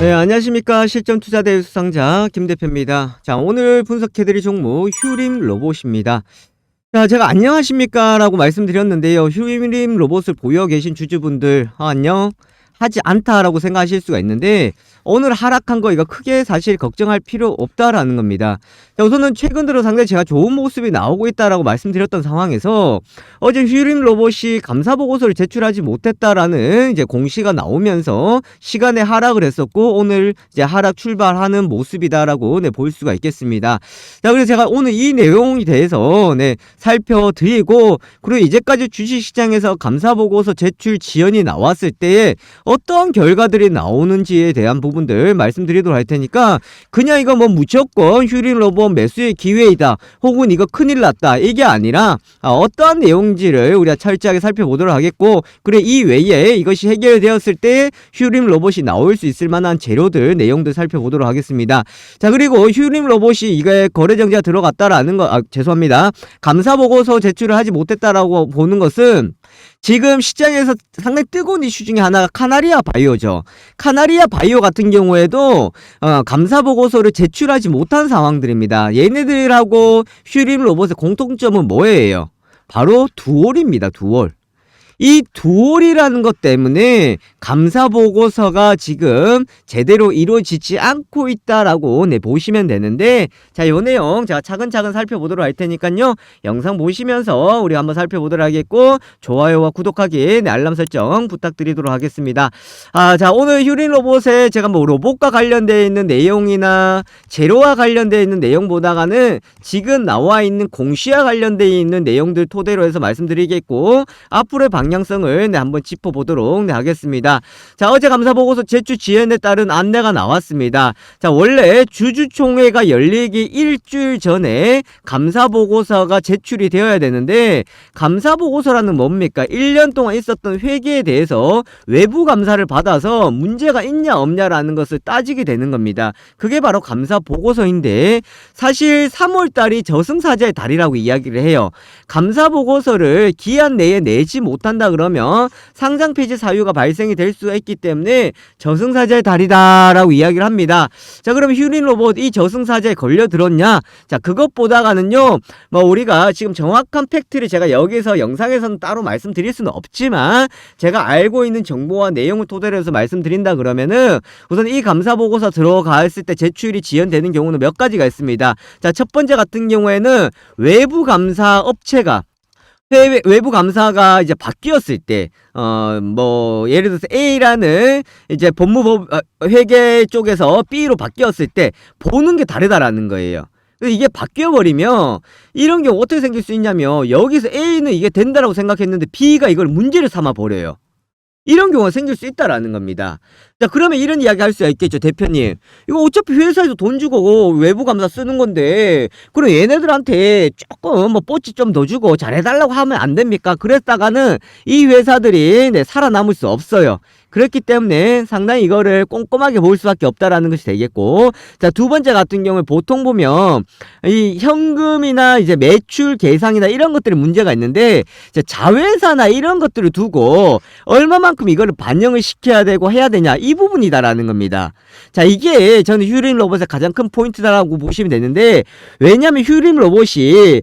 네, 안녕하십니까. 실전투자대회 수상자 김 대표입니다. 자, 오늘 분석해드릴 종목 휴림 로봇입니다. 자, 제가 안녕하십니까 라고 말씀드렸는데요. 휴림 로봇을 보유하고 계신 주주분들, 안녕 하지 않다라고 생각하실 수가 있는데, 오늘 하락한 거 이거 크게 사실 걱정할 필요 없다라는 겁니다. 자, 우선은 최근 들어 상당히 제가 좋은 모습이 나오고 있다라고 말씀드렸던 상황에서 어제 휴림 로봇이 감사 보고서를 제출하지 못했다라는 이제 공시가 나오면서 시간에 하락을 했었고, 오늘 이제 하락 출발하는 모습이다라고 볼 수가 있겠습니다. 자, 그래서 제가 오늘 이 내용에 대해서 살펴드리고, 그리고 이제까지 주식시장에서 감사 보고서 제출 지연이 나왔을 때에 어떤 결과들이 나오는지에 대한 부분들 말씀드리도록 할 테니까, 그냥 이거 뭐 무조건 휴림 로봇 매수의 기회이다, 혹은 이거 큰일 났다, 이게 아니라 어떠한 내용인지를 우리가 철저하게 살펴보도록 하겠고, 그리고 이 외에 이것이 해결되었을 때 휴림 로봇이 나올 수 있을 만한 재료들, 내용들 살펴보도록 하겠습니다. 자, 그리고 휴림 로봇이 이게 거래정지가 들어갔다라는 거, 죄송합니다. 감사 보고서 제출을 하지 못했다라고 보는 것은, 지금 시장에서 상당히 뜨거운 이슈 중에 하나가 카나리아 바이오죠. 카나리아 바이오 같은 경우에도 감사 보고서를 제출하지 못한 상황들입니다. 얘네들하고 휴림 로봇의 공통점은 뭐예요? 바로 두올입니다. 두올. 이 두올이라는 것 때문에 감사 보고서가 지금 제대로 이루어지지 않고 있다라고 보시면 되는데, 자, 요 내용 제가 차근차근 살펴보도록 할 테니까요, 영상 보시면서 우리 한번 살펴보도록 하겠고, 좋아요와 구독하기, 알람 설정 부탁드리도록 하겠습니다. 자, 오늘 휴림 로봇에 제가 뭐 로봇과 관련되어 있는 내용이나 재료와 관련되어 있는 내용보다는 지금 나와 있는 공시와 관련되어 있는 내용들 토대로 해서 말씀드리겠고, 앞으로의 방향성을 한번 짚어보도록 하겠습니다. 자, 어제 감사보고서 제출 지연에 따른 안내가 나왔습니다. 자, 원래 주주총회가 열리기 일주일 전에 감사보고서가 제출이 되어야 되는데, 감사보고서라는 뭡니까? 1년 동안 있었던 회계에 대해서 외부 감사를 받아서 문제가 있냐 없냐라는 것을 따지게 되는 겁니다. 그게 바로 감사보고서인데, 사실 3월달이 저승사자의 달이라고 이야기를 해요. 감사보고서를 기한 내에 내지 못한다 그러면 상장 폐지 사유가 발생이 될 수가 있기 때문에 저승사자의 달이다 라고 이야기를 합니다. 자, 그럼 휴림 로봇 이 저승사자에 걸려들었냐? 자, 그것보다가는요, 뭐 우리가 지금 정확한 팩트를 제가 여기서 영상에서는 따로 말씀드릴 수는 없지만, 제가 알고 있는 정보와 내용을 토대로 해서 말씀드린다 그러면은, 우선 이 감사보고서 들어갔을 때 제출이 지연되는 경우는 몇 가지가 있습니다. 자, 첫 번째 같은 경우에는 외부 감사 업체가, 외부 감사가 이제 바뀌었을 때, 뭐, 예를 들어서 A라는 이제 법무법, 회계 쪽에서 B로 바뀌었을 때, 보는 게 다르다라는 거예요. 이게 바뀌어버리면, 이런 경우 어떻게 생길 수 있냐면, 여기서 A는 이게 된다라고 생각했는데, B가 이걸 문제를 삼아버려요. 이런 경우가 생길 수 있다라는 겁니다. 자, 그러면 이런 이야기 할 수가 있겠죠, 대표님. 이거 어차피 회사에서 돈 주고 외부 감사 쓰는 건데, 그럼 얘네들한테 조금 뭐 뽀찌 좀 더 주고 잘해달라고 하면 안 됩니까? 그랬다가는 이 회사들이 살아남을 수 없어요. 그렇기 때문에 상당히 이거를 꼼꼼하게 볼 수밖에 없다라는 것이 되겠고, 자, 두 번째 같은 경우에 보통 보면 이 현금이나 이제 매출 계상이나 이런 것들이 문제가 있는데, 이제 자회사나 이런 것들을 두고 얼마만큼 이거를 반영을 시켜야 되고 해야 되냐, 이 부분이다라는 겁니다. 자, 이게 저는 휴림 로봇의 가장 큰 포인트다라고 보시면 되는데, 왜냐면 휴림 로봇이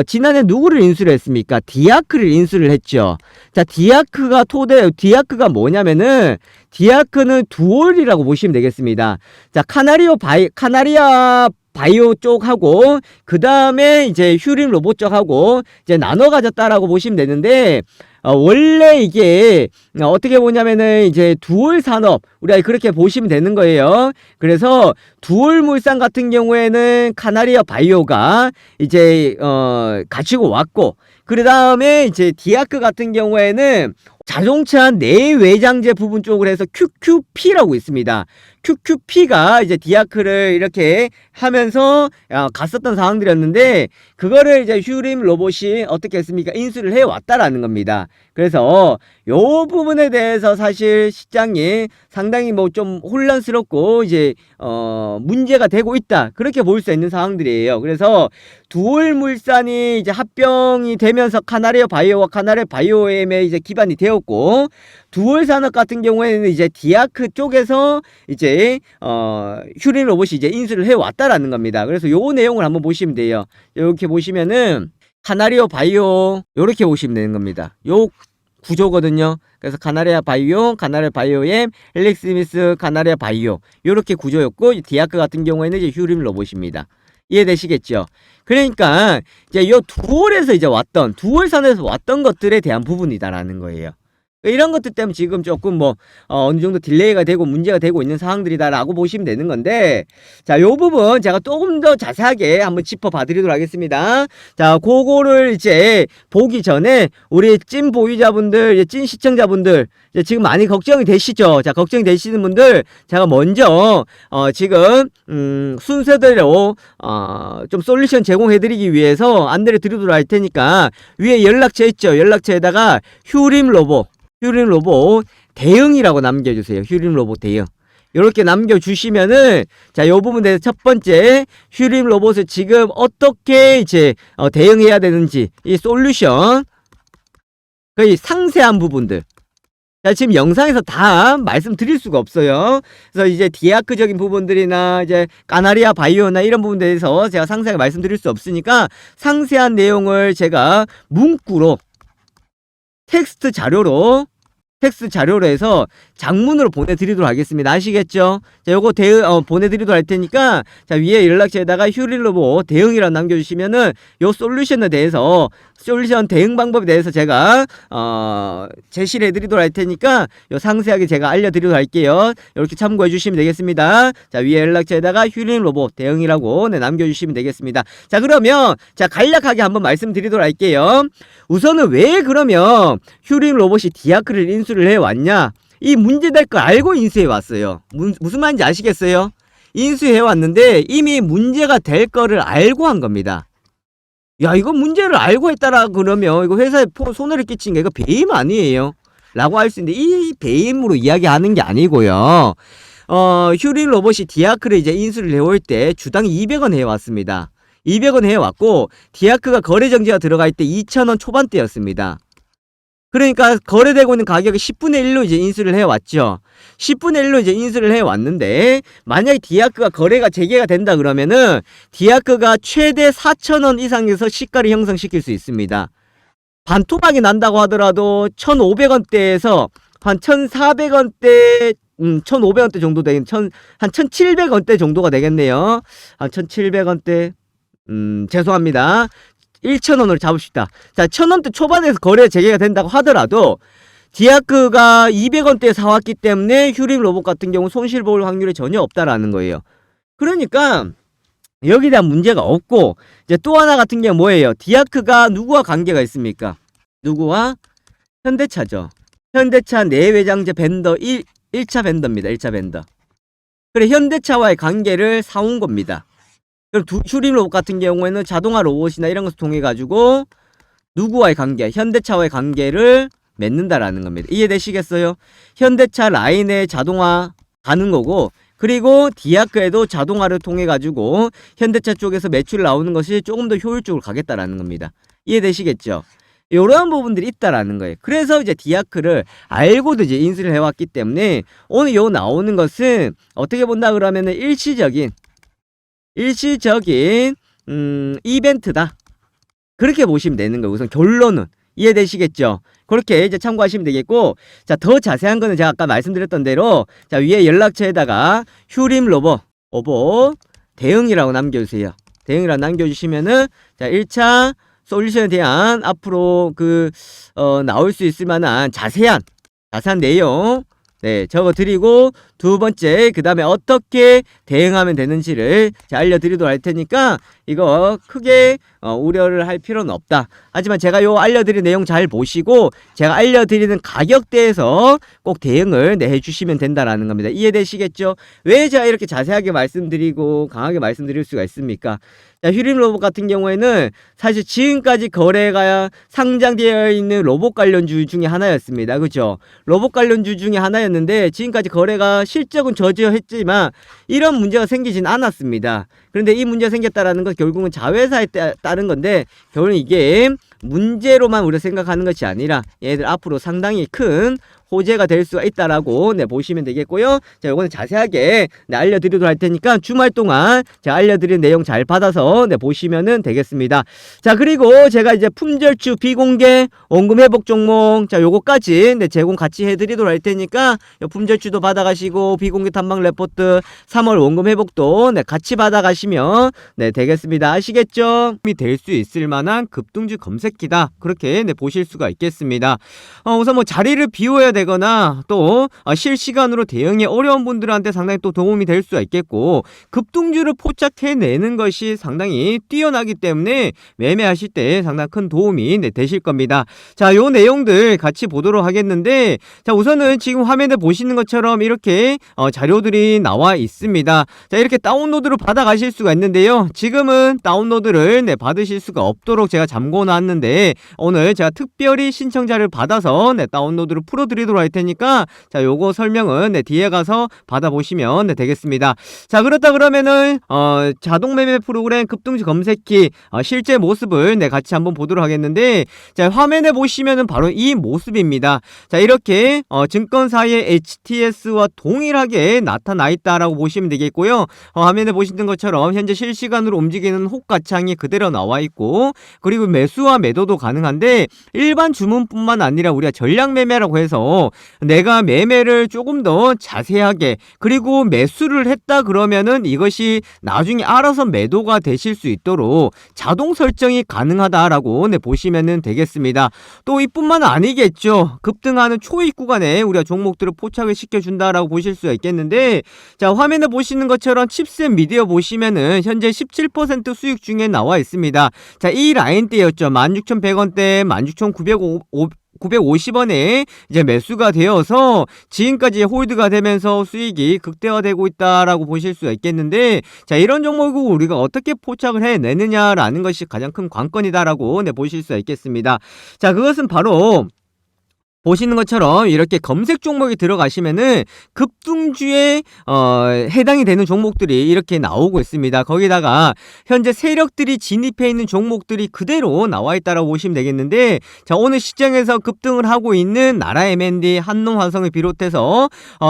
지난해 누구를 인수를 했습니까? 디아크를 인수를 했죠. 자, 디아크가 뭐냐면은, 디아크는 두올이라고 보시면 되겠습니다. 자, 카나리아 바이오 쪽하고, 그 다음에 이제 휴림 로봇 쪽하고 이제 나눠 가졌다라고 보시면 되는데, 원래 이게 어떻게 보냐면은 이제 두올 산업, 우리가 그렇게 보시면 되는 거예요. 그래서 두올 물산 같은 경우에는 카나리아 바이오가 이제 가지고 왔고, 그 다음에 이제 디아크 같은 경우에는 자동차 내외장재 부분 쪽으로 해서 QQP라고 있습니다. QQP가 이제 디아크를 이렇게 하면서 갔었던 상황들이었는데, 그거를 이제 휴림 로봇이 어떻게 했습니까? 인수를 해왔다라는 겁니다. 그래서 요 부분에 대해서 사실 시장이 상당히 뭐 좀 혼란스럽고 이제 문제가 되고 있다, 그렇게 볼 수 있는 상황들이에요. 그래서 두올물산이 이제 합병이 되면서 카나리아 바이오와 카나리아 바이오엠에 이제 기반이 되어 되었고, 두월 산업 같은 경우에는 이제 디아크 쪽에서 이제 휴림 로봇이 이제 인수를 해 왔다라는 겁니다. 그래서 요 내용을 한번 보시면 돼요. 이렇게 보시면은 카나리오 바이오 요렇게 보시면 되는 겁니다. 요 구조거든요. 그래서 카나리아 바이오엠, 헬릭스미스, 카나리아 바이오 요렇게 구조였고, 디아크 같은 경우에는 이제 휴림 로봇입니다. 이해되시겠죠? 그러니까 이제 요 두월에서 이제 왔던, 두월산에서 왔던 것들에 대한 부분이다라는 거예요. 이런 것들 때문에 지금 조금 어느 정도 딜레이가 되고 문제가 되고 있는 상황들이다라고 보시면 되는 건데, 자, 요 부분 제가 조금 더 자세하게 한번 짚어봐 드리도록 하겠습니다. 자, 그거를 이제 보기 전에 우리 찐 보유자분들, 찐 시청자분들, 이제 지금 많이 걱정이 되시죠? 자, 걱정이 되시는 분들, 제가 먼저, 지금, 순서대로, 좀 솔루션 제공해드리기 위해서 안내를 드리도록 할 테니까, 위에 연락처 있죠? 연락처에다가 휴림 로봇 대응이라고 남겨주세요. 휴림 로봇 대응. 이렇게 남겨주시면은, 자, 요 부분 대해서 첫 번째, 휴림 로봇을 지금 어떻게 이제, 대응해야 되는지, 이 솔루션, 거의 상세한 부분들. 자, 지금 영상에서 다 말씀드릴 수가 없어요. 그래서 이제 디아크적인 부분들이나 이제 카나리아 바이오나 이런 부분에 대해서 제가 상세하게 말씀드릴 수 없으니까, 상세한 내용을 제가 문구로, 텍스트 자료로 해서 장문으로 보내드리도록 하겠습니다. 아시겠죠? 자, 요거 보내드리도록 할 테니까, 자, 위에 연락처에다가 휴림 로봇 대응이라고 남겨주시면은, 요 솔루션에 대해서, 솔루션 대응 방법에 대해서 제가, 제시를 해드리도록 할 테니까, 요 상세하게 제가 알려드리도록 할게요. 이렇게 참고해 주시면 되겠습니다. 자, 위에 연락처에다가 휴림 로봇 대응이라고 남겨주시면 되겠습니다. 자, 그러면, 자, 간략하게 한번 말씀드리도록 할게요. 우선은 왜 그러면 휴림 로봇이 디아크를 인수를 해왔냐? 이 문제될 걸 알고 인수해왔어요. 무슨 말인지 아시겠어요? 인수해왔는데 이미 문제가 될 거를 알고 한 겁니다. 야, 이거 문제를 알고 했다라 그러면 이거 회사에 손해를 끼친 게 이거 배임 아니에요? 라고 할 수 있는데, 이 배임으로 이야기하는 게 아니고요. 휴림 로봇이 디아크를 이제 인수를 해올 때 주당 200원 해왔습니다. 200원 해왔고, 디아크가 거래 정지가 들어갈 때 2,000원 초반대였습니다. 그러니까 거래되고 있는 가격이 10분의 1로 이제 인수를 해왔죠. 10분의 1로 이제 인수를 해왔는데, 만약에 디아크가 거래가 재개가 된다 그러면은 디아크가 최대 4,000원 이상에서 시가를 형성시킬 수 있습니다. 반토막이 난다고 하더라도 1,500원대에서 한 1,400원대 1,500원대 정도 되긴, 한 1,700원대 정도가 되겠네요. 한 1,700원대, 죄송합니다. 1,000원으로 잡읍시다. 자, 1,000원대 초반에서 거래 재개가 된다고 하더라도, 디아크가 200원대에 사왔기 때문에 휴림 로봇 같은 경우 손실 볼 확률이 전혀 없다라는 거예요. 그러니까, 여기에 대한 문제가 없고, 이제 또 하나 같은 경우 뭐예요? 디아크가 누구와 관계가 있습니까? 누구와? 현대차죠. 현대차 내외장재 벤더 1차 벤더입니다. 1차 벤더. 그래, 현대차와의 관계를 사온 겁니다. 그럼 휴림 로봇 같은 경우에는 자동화 로봇이나 이런 것을 통해 가지고 누구와의 관계, 현대차와의 관계를 맺는다라는 겁니다. 이해되시겠어요? 현대차 라인에 자동화 가는 거고, 그리고 디아크에도 자동화를 통해 가지고 현대차 쪽에서 매출 나오는 것이 조금 더 효율적으로 가겠다라는 겁니다. 이해되시겠죠? 이러한 부분들이 있다라는 거예요. 그래서 이제 디아크를 알고도 이제 인수를 해왔기 때문에 오늘 요 나오는 것은 어떻게 본다 그러면은 일시적인 이벤트다. 그렇게 보시면 되는 거예요. 우선 결론은. 이해되시겠죠? 그렇게 이제 참고하시면 되겠고, 자, 더 자세한 거는 제가 아까 말씀드렸던 대로, 자, 위에 연락처에다가 휴림 로봇 대응이라고 남겨주세요. 대응이라고 남겨주시면은, 자, 1차 솔루션에 대한 앞으로 나올 수 있을 만한 자세한 내용, 적어드리고, 두 번째, 그 다음에 어떻게 대응하면 되는지를 알려드리도록 할 테니까, 이거 크게 우려를 할 필요는 없다. 하지만 제가 요 알려드린 내용 잘 보시고, 제가 알려드리는 가격대에서 꼭 대응을 해주시면 된다라는 겁니다. 이해되시겠죠? 왜 제가 이렇게 자세하게 말씀드리고 강하게 말씀드릴 수가 있습니까? 자, 휴림 로봇 같은 경우에는 사실 지금까지 거래가 상장되어 있는 로봇 관련주 중에 하나였습니다. 그죠? 로봇 관련주 중에 하나였는데, 지금까지 거래가 실적은 저조했지만 이런 문제가 생기진 않았습니다. 그런데 이 문제가 생겼다라는 건 결국은 자회사에 따른 건데, 결국은 이게 문제로만 우리가 생각하는 것이 아니라 얘들 앞으로 상당히 큰 호재가 될 수가 있다라고 보시면 되겠고요. 자, 요거는 자세하게 알려드리도록 할 테니까 주말 동안 제가 알려드린 내용 잘 받아서 보시면은 되겠습니다. 자, 그리고 제가 이제 품절주 비공개 원금 회복 종목, 자, 요거까지 제공 같이 해드리도록 할 테니까 요 품절주도 받아가시고 비공개 탐방 레포트 3월 원금 회복도 같이 받아가시면 되겠습니다. 아시겠죠? 될 수 있을 만한 급등주 검색기다, 그렇게 보실 수가 있겠습니다. 우선 뭐 자리를 비워야 되거나 또 실시간으로 대응이 어려운 분들한테 상당히 또 도움이 될 수가 있겠고, 급등주를 포착해내는 것이 상당히 뛰어나기 때문에 매매하실 때 상당히 큰 도움이 되실 겁니다. 자, 요 내용들 같이 보도록 하겠는데, 자, 우선은 지금 화면에 보시는 것처럼 이렇게 자료들이 나와 있습니다. 자, 이렇게 다운로드를 받아 가실 수가 있는데요, 지금은 다운로드를 받으실 수가 없도록 제가 잠궈 놨는데, 오늘 제가 특별히 신청자를 받아서 다운로드를 풀어드리도록 할 테니까, 자, 요거 설명은 뒤에 가서 받아보시면 되겠습니다. 자, 그렇다 그러면은 자동 매매 프로그램 급등주 검색기 실제 모습을 같이 한번 보도록 하겠는데, 자, 화면에 보시면은 바로 이 모습입니다. 자, 이렇게 증권사의 HTS와 동일하게 나타나 있다라고 보시면 되겠고요. 화면에 보시는 것처럼 현재 실시간으로 움직이는 호가창이 그대로 나와 있고, 그리고 매수와 매도도 가능한데, 일반 주문뿐만 아니라 우리가 전략 매매라고 해서 내가 매매를 조금 더 자세하게, 그리고 매수를 했다 그러면은 이것이 나중에 알아서 매도가 되실 수 있도록 자동 설정이 가능하다라고 보시면 되겠습니다. 또 이뿐만 아니겠죠. 급등하는 초입 구간에 우리가 종목들을 포착을 시켜준다라고 보실 수가 있겠는데, 자, 화면에 보시는 것처럼 칩셋 미디어 보시면은 현재 17% 수익 중에 나와 있습니다. 자, 이 라인대였죠. 16,100원대, 16,950원에 이제 매수가 되어서 지금까지 홀드가 되면서 수익이 극대화되고 있다라고 보실 수가 있겠는데, 자, 이런 종목을 우리가 어떻게 포착을 해내느냐라는 것이 가장 큰 관건이다라고 보실 수가 있겠습니다. 자, 그것은 바로 보시는 것처럼 이렇게 검색 종목에 들어가시면은 급등주에 해당이 되는 종목들이 이렇게 나오고 있습니다. 거기다가 현재 세력들이 진입해 있는 종목들이 그대로 나와 있다라고 보시면 되겠는데, 자, 오늘 시장에서 급등을 하고 있는 나라 M&D, 한농화성을 비롯해서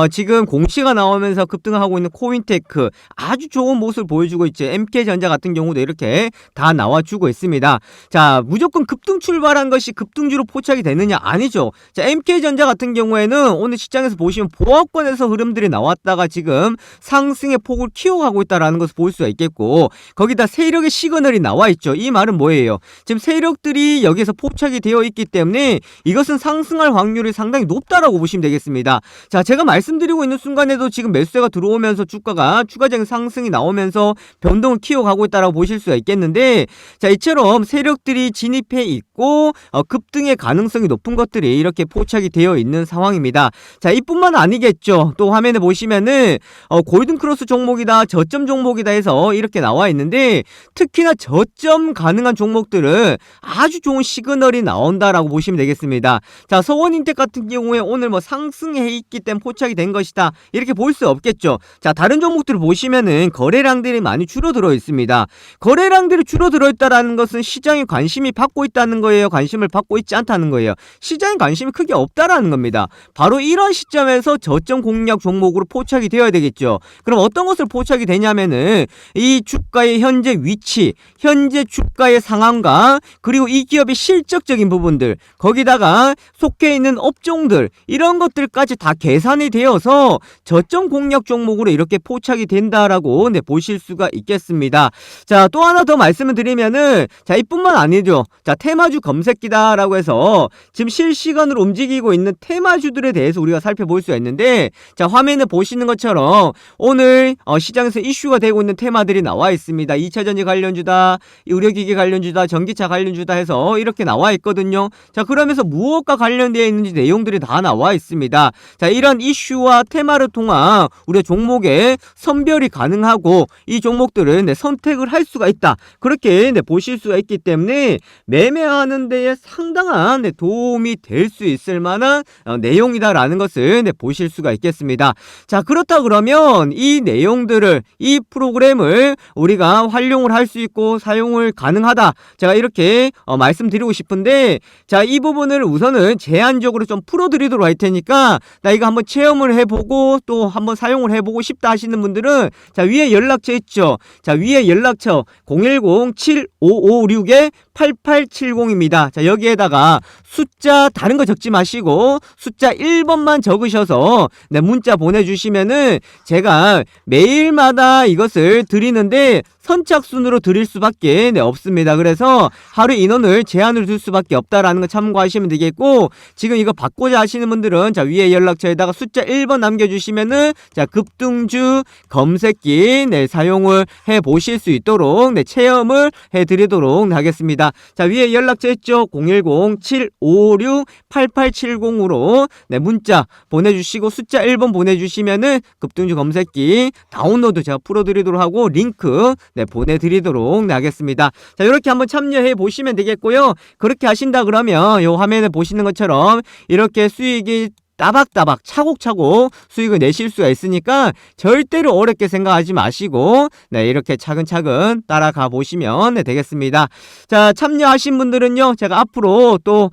지금 공시가 나오면서 급등을 하고 있는 코인테크 아주 좋은 모습을 보여주고 있죠. MK전자 같은 경우도 이렇게 다 나와주고 있습니다. 자, 무조건 급등 출발한 것이 급등주로 포착이 되느냐? 아니죠. 자, MK전자 같은 경우에는 오늘 시장에서 보시면 보합권에서 흐름들이 나왔다가 지금 상승의 폭을 키워가고 있다는 것을 볼 수가 있겠고, 거기다 세력의 시그널이 나와 있죠. 이 말은 뭐예요? 지금 세력들이 여기서 포착이 되어 있기 때문에 이것은 상승할 확률이 상당히 높다라고 보시면 되겠습니다. 자, 제가 말씀드리고 있는 순간에도 지금 매수세가 들어오면서 주가가 추가적인 상승이 나오면서 변동을 키워가고 있다라고 보실 수가 있겠는데, 자, 이처럼 세력들이 진입해 있고 급등의 가능성이 높은 것들이 이렇게 포착이 되어 있는 상황입니다. 자, 이뿐만 아니겠죠. 또 화면에 보시면은 골든크로스 종목이다, 저점 종목이다 해서 이렇게 나와 있는데, 특히나 저점 가능한 종목들은 아주 좋은 시그널이 나온다라고 보시면 되겠습니다. 자, 서원인텍 같은 경우에 오늘 뭐 상승해 있기 때문에 포착이 된 것이다, 이렇게 볼 수 없겠죠. 자, 다른 종목들을 보시면은 거래량들이 많이 줄어들어 있습니다. 거래량들이 줄어들어 있다라는 것은 시장에 관심이 받고 있다는 거예요? 관심을 받고 있지 않다는 거예요? 시장에 관심이 크게 없다라는 겁니다. 바로 이런 시점에서 저점 공략 종목으로 포착이 되어야 되겠죠. 그럼 어떤 것을 포착이 되냐면은 이 주가의 현재 위치, 현재 주가의 상황과 그리고 이 기업의 실적적인 부분들, 거기다가 속해 있는 업종들, 이런 것들까지 다 계산이 되어서 저점 공략 종목으로 이렇게 포착이 된다라고 보실 수가 있겠습니다. 자, 또 하나 더 말씀을 드리면은, 자, 이뿐만 아니죠. 자, 테마주 검색기다라고 해서 지금 실시간으로 움직이고 있는 테마주들에 대해서 우리가 살펴볼 수가 있는데, 자, 화면에 보시는 것처럼 오늘 시장에서 이슈가 되고 있는 테마들이 나와 있습니다. 2차전지 관련주다, 의료기기 관련주다, 전기차 관련주다 해서 이렇게 나와 있거든요. 자, 그러면서 무엇과 관련되어 있는지 내용들이 다 나와 있습니다. 자, 이런 이슈와 테마를 통한 우리가 종목의 선별이 가능하고 이 종목들은 선택을 할 수가 있다, 그렇게 보실 수가 있기 때문에 매매하는 활용하는 데에 상당한 도움이 될 수 있을 만한 내용이다라는 것을 보실 수가 있겠습니다. 자, 그렇다 그러면 이 내용들을, 이 프로그램을 우리가 활용을 할 수 있고 사용을 가능하다, 제가 이렇게 말씀드리고 싶은데, 자, 이 부분을 우선은 제한적으로 좀 풀어드리도록 할 테니까, 나 이거 한번 체험을 해보고 또 한번 사용을 해보고 싶다 하시는 분들은, 자, 위에 연락처 있죠. 자, 위에 연락처 010-7556-8870입니다. 자, 여기에다가 숫자 다른 거 적지 마시고 숫자 1번만 적으셔서 문자 보내주시면은 제가 매일마다 이것을 드리는데 선착순으로 드릴 수밖에 없습니다. 그래서 하루 인원을 제한을 둘 수밖에 없다라는 거 참고하시면 되겠고, 지금 이거 받고자 하시는 분들은 자, 위에 연락처에다가 숫자 1번 남겨주시면은 자, 급등주 검색기 사용을 해 보실 수 있도록 체험을 해 드리도록 하겠습니다. 자, 위에 연락처 있죠. 010-756-8870으로 문자 보내주시고 숫자 1번 보내주시면은 급등주 검색기 다운로드 제가 풀어드리도록 하고 링크 보내드리도록 하겠습니다. 자, 이렇게 한번 참여해 보시면 되겠고요. 그렇게 하신다 그러면 요 화면에 보시는 것처럼 이렇게 수익이 따박따박 차곡차곡 수익을 내실 수가 있으니까 절대로 어렵게 생각하지 마시고 이렇게 차근차근 따라가 보시면 되겠습니다. 자, 참여하신 분들은요, 제가 앞으로 또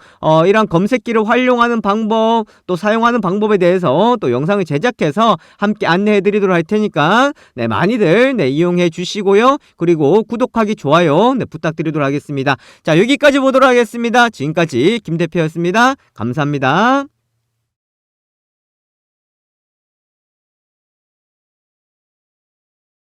이런 검색기를 활용하는 방법, 또 사용하는 방법에 대해서 또 영상을 제작해서 함께 안내해 드리도록 할 테니까 많이들 이용해 주시고요. 그리고 구독하기, 좋아요 부탁드리도록 하겠습니다. 자, 여기까지 보도록 하겠습니다. 지금까지 김 대표였습니다. 감사합니다.